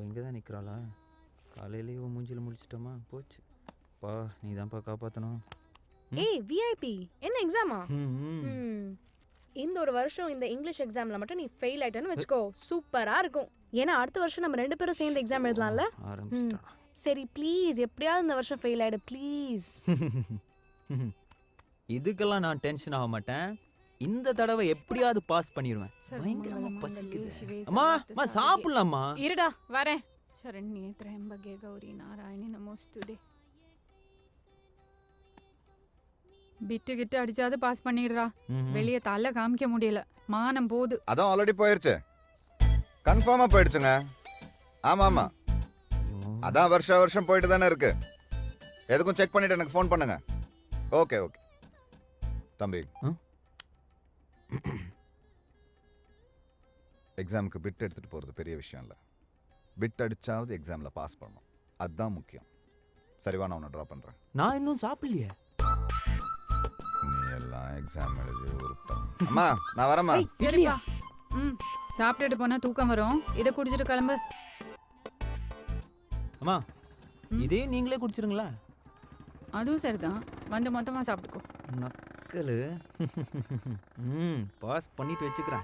இவன் இங்கே தான் நிற்கிறாளா? காலையிலேயே இவன் மூஞ்சியில் முடிச்சிட்டோமா? போச்சு பா, நீ தான்ப்பா காப்பாற்றணும். ஏய் விஐபி, என்ன எக்ஸாமா? ம் இந்த ஒரு வருஷம் இந்த இங்கிலீஷ் எக்ஸாம்ல மட்டும் நீ ஃபெயில் ஆயிட்டேன்னு வச்சுக்கோ, சூப்பரா இருக்கும். ஏன்னா அடுத்த வருஷம் நம்ம 2 பேரும் சேர்ந்து எக்ஸாம் எழுதலாம்ல. ஆரம்பிச்சிட்டா. சரி ப்ளீஸ், எப்படியாவது இந்த வருஷம் ஃபெயில் ஆயிடு ப்ளீஸ். இதுக்கெல்லாம் நான் டென்ஷன் ஆக மாட்டேன். இந்த தடவை எப்படியாவது பாஸ் பண்ணிடுவேன். பயங்கரமா பசிக்குது. அம்மா அம்மா சாப்பிடலாமா? இருடா வரேன். சரண்யே திரையம்பகே கௌரி நாராயணி நமோஸ்துதே. பிட்டு கிட்டு அடிச்சாது பாஸ் பண்ணிடுறா. வெளியே தலை காமிக்க முடியல, மானம் போது. அதான் ஆல்ரெடி போயிருச்சு, கன்ஃபார்மா போயிடுச்சுங்க. ஆமா ஆமா, அதான் வருஷம் போயிட்டு தானே இருக்கு. எதுக்கும் செக் பண்ணிட்டு எனக்கு ஃபோன் பண்ணுங்க. ஓகே ஓகே தம்பி, எக்ஸாமுக்கு பிட் எடுத்துட்டு போறது பெரிய விஷயம் இல்லை. பிட் அடிச்சாவது எக்ஸாம்ல பாஸ் பண்ணணும், அதுதான் முக்கியம். சரிவா, நான் உன்னை ட்ராப் பண்றேன். நான் இன்னும் சாப்பிடலையே. நீ எல்லாம் எக்ஸாம் எழுதி உருப்பிட்டோம். அம்மா நான் வரேம்மா. சரிப்பா. சாப்பிட்டுட்டு போனா தூக்கம் வரும், இதை குடிச்சிட்டு கிளம்பு. அம்மா இதே நீங்களே குடிச்சிருங்களா? அதுவும் சரிதான், வந்து மொத்தமா சாப்பிட்டுக்கோ. நக்கலு. பாஸ் பண்ணிட்டு வச்சுக்கிறேன்.